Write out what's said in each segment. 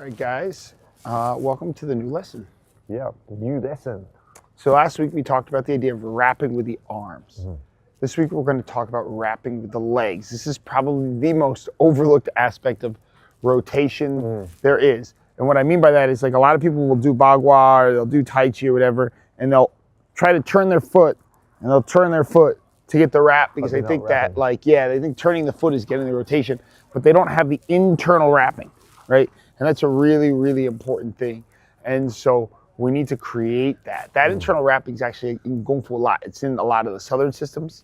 All right, guys, welcome to the new lesson. Yeah, new lesson. So last week we talked about the idea of wrapping with the arms. This week we're going to talk about wrapping with the legs. This is probably the most overlooked aspect of rotation there is. And what I mean by that is, like, a lot of people will do bagua or they'll do tai chi or whatever, and they'll try to turn their foot, and they'll turn their foot to get the wrap because they think that, like, yeah, they think turning the foot is getting the rotation, but they don't have the internal wrapping, right? And that's a really, really important thing. And so we need to create that. That internal wrapping is actually in Kung Fu a lot. It's in a lot of the Southern systems.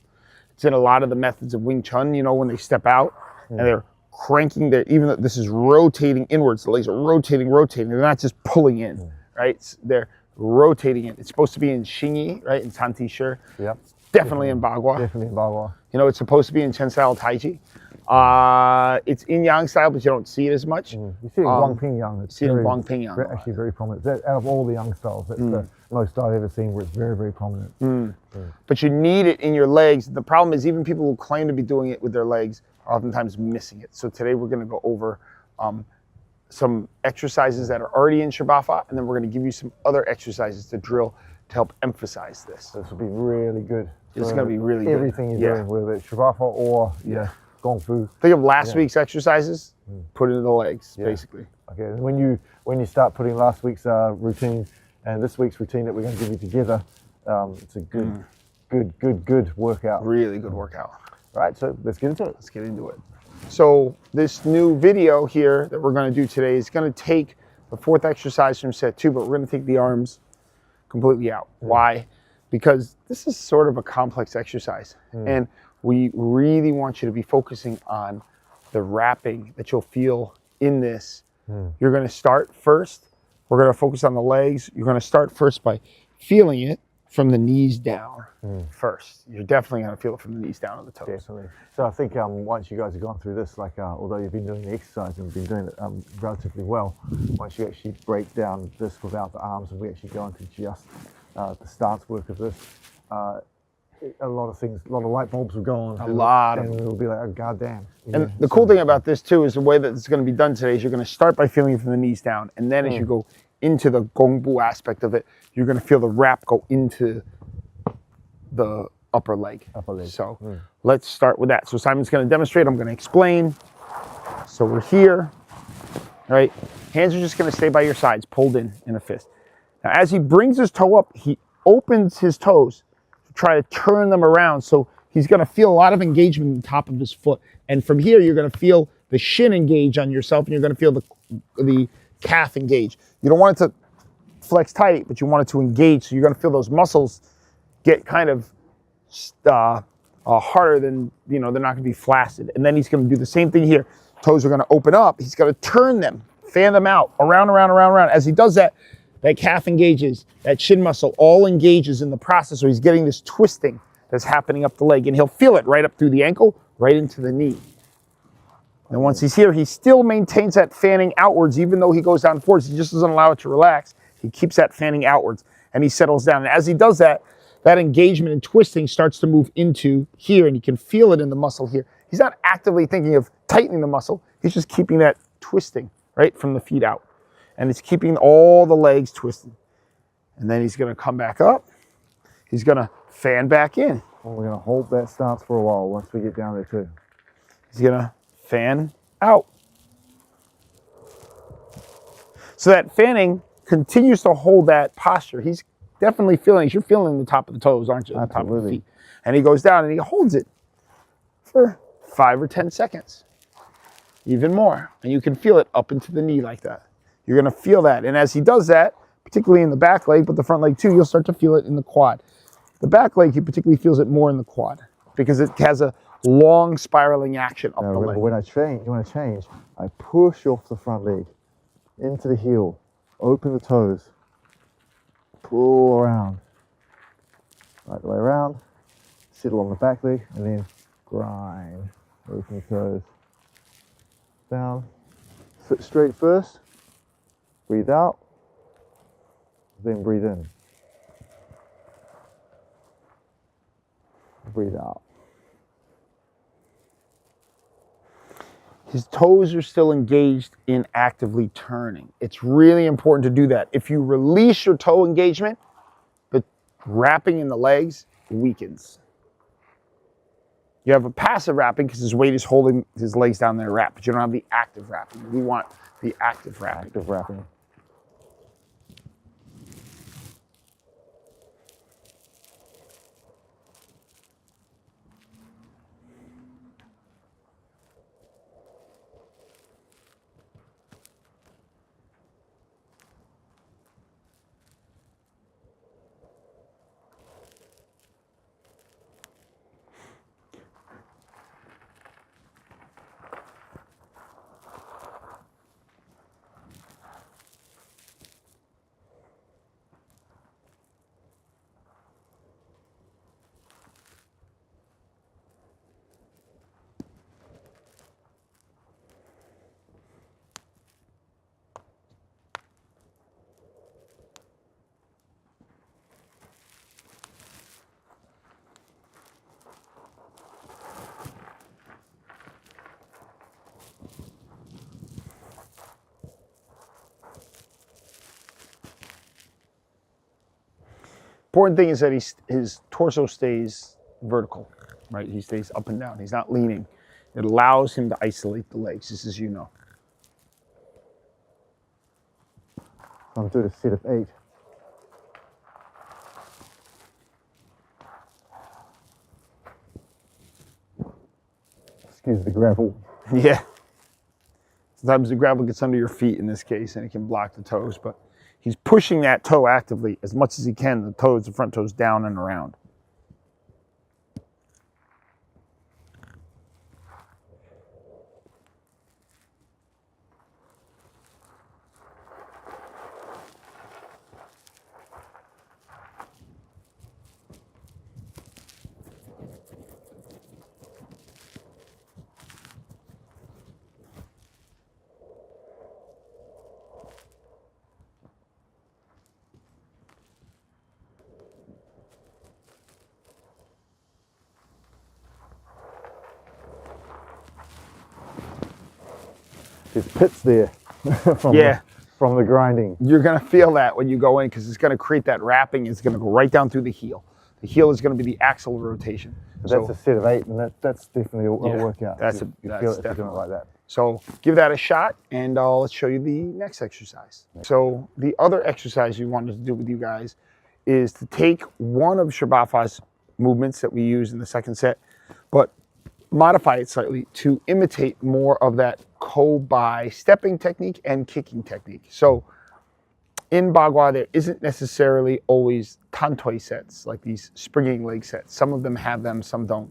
It's in a lot of the methods of Wing Chun, you know, when they step out and they're cranking their, even though this is rotating inwards, the legs are rotating. They're not just pulling in, right? They're rotating it. It's supposed to be in Xingyi, right? In Santi Shi. Yep. Definitely in Bagua. Definitely in Bagua. You know, it's supposed to be in Chen style Tai Chi. It's in Yang style, but you don't see it as much. You see it in Guangping Yang. It's actually very prominent. Out of all the Yang styles, that's the most I've ever seen where it's very, very prominent. But you need it in your legs. The problem is, even people who claim to be doing it with their legs are oftentimes missing it. So today we're going to go over some exercises that are already in Shibafa, and then we're going to give you some other exercises to drill to help emphasize this. This will be really good. It's going to be really good. Everything you're doing, whether it's Shibafa or Kung Fu. Think of last week's exercises, put it in the legs, basically. Okay, and when you start putting last week's routine and this week's routine that we're going to give you together, it's a good workout. Really good workout. All right, so let's get into it. Let's get into it. So this new video here that we're going to do today is going to take the fourth exercise from set 2, but we're going to take the arms completely out. Why? Because this is sort of a complex exercise, and we really want you to be focusing on the wrapping that you'll feel in this. You're going to start first. We're going to focus on the legs. You're going to start first by feeling it from the knees down first. You're definitely going to feel it from the knees down to the toes. Definitely. So I think once you guys have gone through this, like although you've been doing the exercise and been doing it relatively well, once you actually break down this without the arms and we actually go into just the stance work of this, a lot of light bulbs will go on. And it'll be like, oh, goddamn. And the cool thing about this too is the way that it's going to be done today is you're going to start by feeling it from the knees down, and then as you go into the gongbu aspect of it, you're going to feel the wrap go into the upper leg. So let's start with that. So Simon's going to demonstrate. I'm going to explain. So we're here, right? Hands are just going to stay by your sides, pulled in a fist. Now, as he brings his toe up, he opens his toes to try to turn them around. So he's going to feel a lot of engagement in the top of his foot. And from here, you're going to feel the shin engage on yourself, and you're going to feel the calf engage. You don't want it to flex tight, but you want it to engage. So you're going to feel those muscles get kind of harder than, you know, they're not going to be flaccid. And then he's going to do the same thing here. Toes are going to open up. He's going to turn them, fan them out, around. As he does that, that calf engages, that shin muscle all engages in the process. So he's getting this twisting that's happening up the leg, and he'll feel it right up through the ankle, right into the knee. And once he's here, he still maintains that fanning outwards, even though he goes down forwards. He just doesn't allow it to relax. He keeps that fanning outwards, and he settles down. And as he does that, that engagement and twisting starts to move into here, and you can feel it in the muscle here. He's not actively thinking of tightening the muscle. He's just keeping that twisting right from the feet out. And it's keeping all the legs twisted. And then he's going to come back up. He's going to fan back in. And we're going to hold that stance for a while once we get down there too. He's going to fan out. So that fanning continues to hold that posture. He's definitely feeling, you're feeling the top of the toes, aren't you? The top of the feet. And he goes down and he holds it for 5 or 10 seconds. Even more. And you can feel it up into the knee like that. You're going to feel that. And as he does that, particularly in the back leg, but the front leg too, you'll start to feel it in the quad. The back leg, he particularly feels it more in the quad because it has a long spiraling action up the leg. When I change, I push off the front leg into the heel, open the toes, pull around, right the way around, settle on the back leg, and then grind, open the toes, down, foot straight first, breathe out, then breathe in, breathe out. his toes are still engaged in actively turning. It's really important to do that. If you release your toe engagement, the wrapping in the legs weakens. You have a passive wrapping because his weight is holding his legs down there wrap, but you don't have the active wrapping. We want the active wrapping. Active wrapping. Important thing is that his torso stays vertical, right? He stays up and down. He's not leaning. It allows him to isolate the legs, just as you know. I'm doing a set of 8. Excuse the gravel. Yeah. Sometimes the gravel gets under your feet in this case, and it can block the toes, but he's pushing that toe actively as much as he can, the front toes down and around. There's pits there from, from the grinding. You're going to feel that when you go in because it's going to create that wrapping. It's going to go right down through the heel. The heel is going to be the axle rotation. So that's a set of 8, and that's definitely a workout. That's you feel it if you're doing it like that. So give that a shot, and let's show you the next exercise. So the other exercise we wanted to do with you guys is to take one of Shabbafa's movements that we use in the second set, but modify it slightly to imitate more of that Kobai stepping technique and kicking technique. So in Bagua, there isn't necessarily always tantoi sets, like these springing leg sets. Some of them have them, some don't.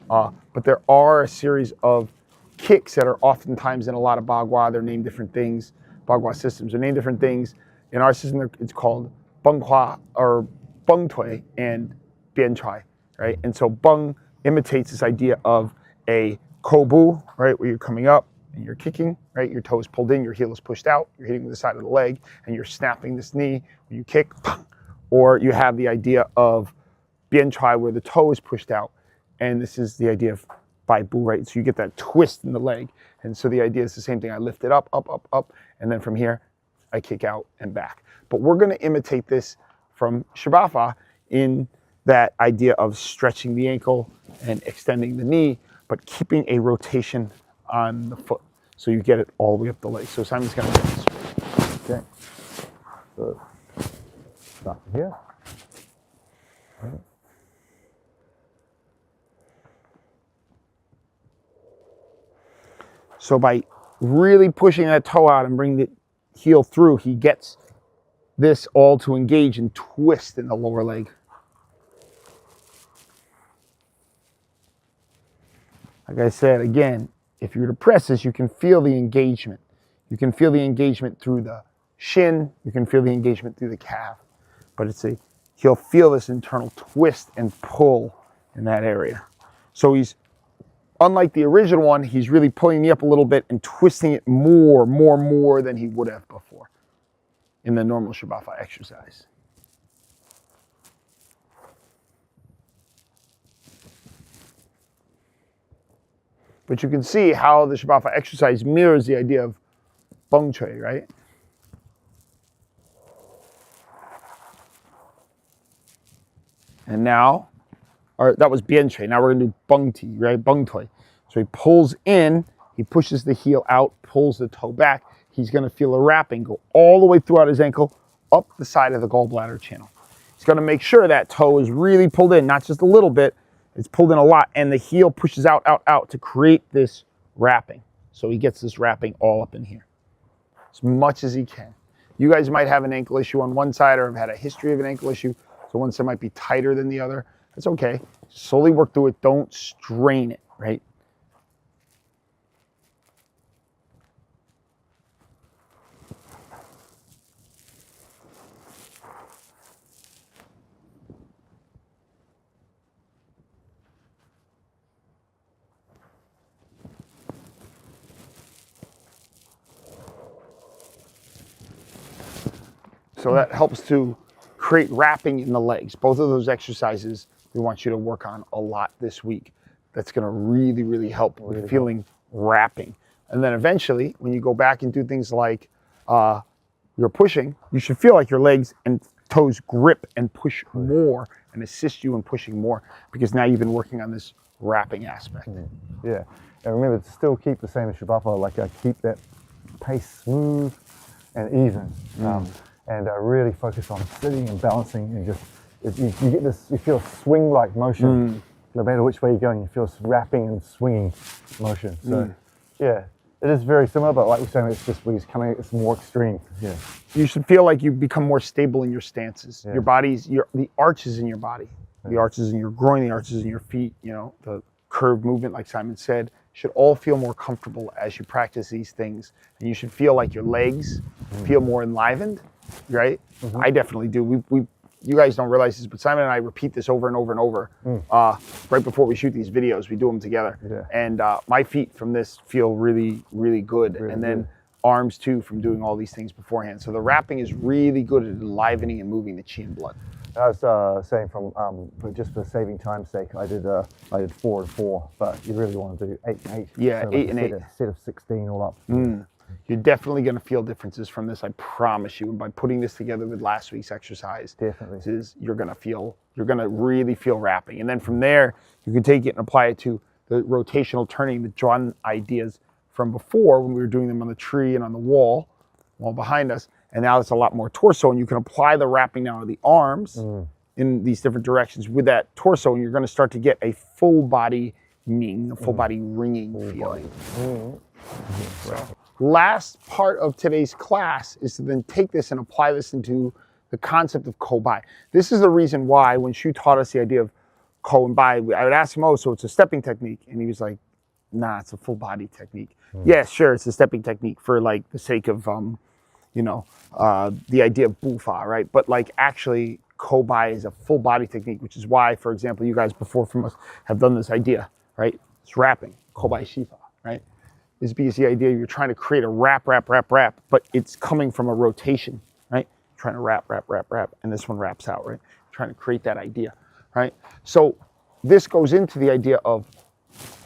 But there are a series of kicks that are oftentimes in a lot of Bagua. They're named different things. Bagua systems are named different things. In our system, it's called Benghua or Beng Tui and Bian Chai, right? And so Beng imitates this idea of a kobu, right, where you're coming up and you're kicking, right? Your toe is pulled in, your heel is pushed out, you're hitting with the side of the leg, and you're snapping this knee when you kick. Or you have the idea of Bian Chai where the toe is pushed out, and this is the idea of Bai Bu, right? So you get that twist in the leg, and so the idea is the same thing. I lift it up, up, up, up, and then from here, I kick out and back. But we're going to imitate this from Shabbafa in that idea of stretching the ankle and extending the knee, but keeping a rotation on the foot. So you get it all the way up the leg. So Simon's going to demonstrate. Okay. So start from here. Okay. So by really pushing that toe out and bringing the heel through, he gets this all to engage and twist in the lower leg. Like I said, again, if you were to press this, you can feel the engagement. You can feel the engagement through the shin. You can feel the engagement through the calf. But he'll feel this internal twist and pull in that area. So he's, unlike the original one, he's really pulling me up a little bit and twisting it more than he would have before in the normal Shabbafa exercise. But you can see how the Shibafa exercise mirrors the idea of bung chui, right? And now, or that was bien chui. Now we're gonna do bung ti, right? Bung toi. So he pulls in, he pushes the heel out, pulls the toe back. He's gonna feel a wrapping go all the way throughout his ankle, up the side of the gallbladder channel. He's gonna make sure that toe is really pulled in, not just a little bit, it's pulled in a lot, and the heel pushes out, out, out to create this wrapping. So he gets this wrapping all up in here, as much as he can. You guys might have an ankle issue on one side or have had a history of an ankle issue, so one side might be tighter than the other. That's okay. Slowly work through it. Don't strain it, right? So that helps to create wrapping in the legs. Both of those exercises we want you to work on a lot this week. That's gonna really, really help with feeling wrapping. And then eventually, when you go back and do things like you're pushing, you should feel like your legs and toes grip and push more and assist you in pushing more, because now you've been working on this wrapping aspect. Yeah, and remember to still keep the same as Shibafa, like keep that pace smooth and even. And really focus on sitting and balancing, and just you get this, you feel swing-like motion. No matter which way you're going, you feel this wrapping and swinging motion. So yeah, it is very similar, but like we're saying, it's just it's more extreme. Yeah, you should feel like you become more stable in your stances. Your body's the arches in your body, the arches in your groin, the arches in your feet. You know, the curved movement, like Simon said, should all feel more comfortable as you practice these things, and you should feel like your legs feel more enlivened. Right? I definitely do. You guys don't realize this, but Simon and I repeat this over and over and over. Right before we shoot these videos, we do them together. And my feet from this feel really, really good. And then arms too, from doing all these things beforehand. So the wrapping is really good at enlivening and moving the chi and blood. I was saying just for saving time's sake, I did 4 and 4, but you really want to do 8 and 8. Yeah, so 8 and 8. A set of 16 all up. You're definitely going to feel differences from this, I promise you. And by putting this together with last week's exercise, you're going to really feel wrapping. And then from there, you can take it and apply it to the rotational turning, the John ideas from before when we were doing them on the tree and on the wall behind us. And now it's a lot more torso, and you can apply the wrapping now to the arms in these different directions with that torso, and you're going to start to get a full body ning, a full body ringing feeling. So, last part of today's class is to then take this and apply this into the concept of ko-bai. This is the reason why when Shu taught us the idea of ko and bai, I would ask him, oh, so it's a stepping technique? And he was like, nah, it's a full body technique. Yeah, sure, it's a stepping technique for like the sake of, the idea of bufa, right? But like actually ko-bai is a full body technique, which is why, for example, you guys before from us have done this idea, right? It's wrapping, ko-bai shifa, right? Is because the idea you're trying to create a wrap, but it's coming from a rotation, right? Trying to wrap, and this one wraps out, right? Trying to create that idea, right? So this goes into the idea of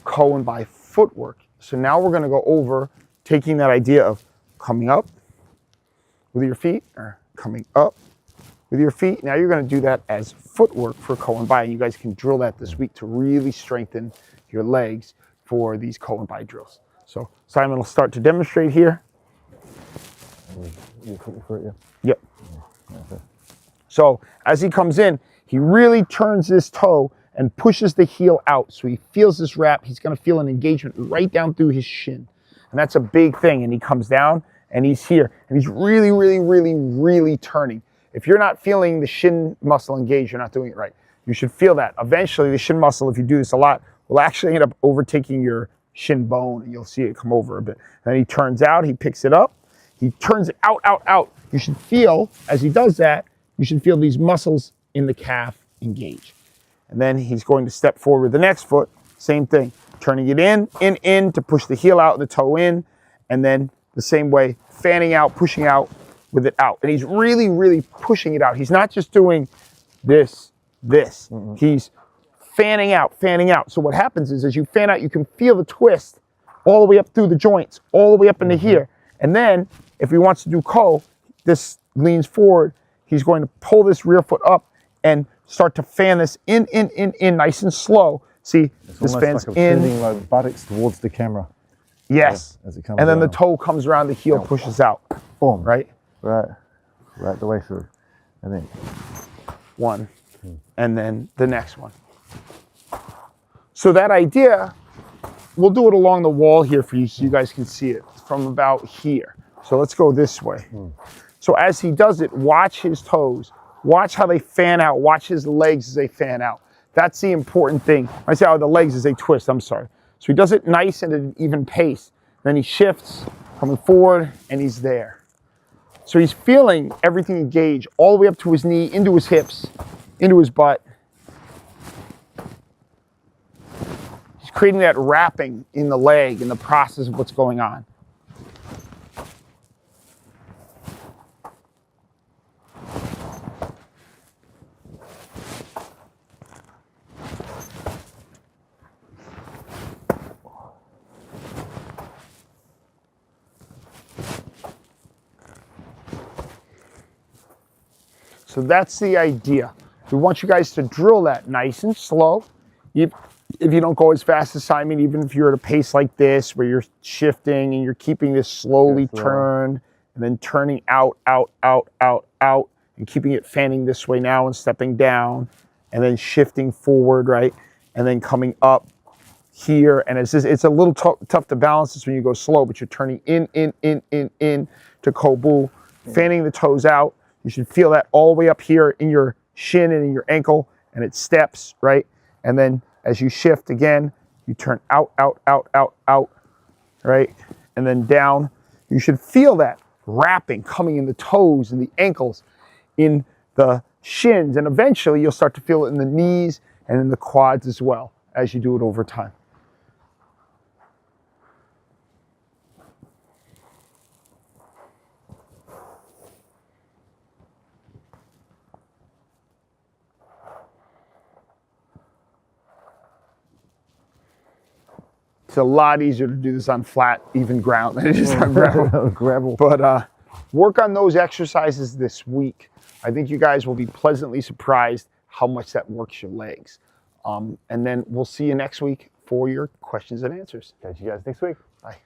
ko and bai footwork. So now we're going to go over taking that idea of coming up with your feet or coming up with your feet. Now you're going to do that as footwork for ko and bai, and you guys can drill that this week to really strengthen your legs for these ko and bai drills. So Simon will start to demonstrate here. Yep. So as he comes in, he really turns this toe and pushes the heel out. So he feels this wrap. He's going to feel an engagement right down through his shin. And that's a big thing. And he comes down and he's here. And he's really, really, really, really turning. If you're not feeling the shin muscle engage, you're not doing it right. You should feel that. Eventually, the shin muscle, if you do this a lot, will actually end up overtaking your shin bone, and you'll see it come over a bit. Then he turns out, he picks it up, he turns it out, out, out. You should feel, as he does that, you should feel these muscles in the calf engage. And then he's going to step forward with the next foot, same thing, turning it in to push the heel out, the toe in, and then the same way, fanning out, pushing out with it out. And he's really, really pushing it out. He's not just doing this. He's fanning out, fanning out. So what happens is as you fan out, you can feel the twist all the way up through the joints, all the way up into here. And then if he wants to do ko, this leans forward, he's going to pull this rear foot up and start to fan this in, nice and slow. See, It's this almost fans like in. feeling my buttocks towards the camera. Yes. As it comes And then the around. toe comes around, the heel pushes out. Boom. Right? Right the way through. And then One. And then the next one. So that idea, we'll do it along the wall here for you so you guys can see it from about here. So let's go this way. So as he does it, watch his toes. Watch how they fan out. Watch his legs as they fan out. That's the important thing. I say, oh, the legs as they twist, I'm sorry. So he does it nice and at an even pace. Then he shifts, coming forward, and he's there. So he's feeling everything engage all the way up to his knee, into his hips, into his butt. He's creating that wrapping in the leg in the process of what's going on. So that's the idea. We want you guys to drill that nice and slow. If you don't go as fast as Simon, even if you're at a pace like this, where you're shifting and you're keeping this slowly turned and then turning out, and keeping it fanning this way now and stepping down and then shifting forward, right? And then coming up here. And it's a little tough to balance this when you go slow, but you're turning in to kobu, fanning the toes out. You should feel that all the way up here in your shin and in your ankle, and it steps, right? And then as you shift again, you turn out, right? And then down. You should feel that wrapping coming in the toes and the ankles, in the shins, and eventually you'll start to feel it in the knees and in the quads as well as you do it over time. It's a lot easier to do this on flat, even ground than it is on gravel. gravel. But work on those exercises this week. I think you guys will be pleasantly surprised how much that works your legs. And then we'll see you next week for your questions and answers. Catch you guys next week. Bye.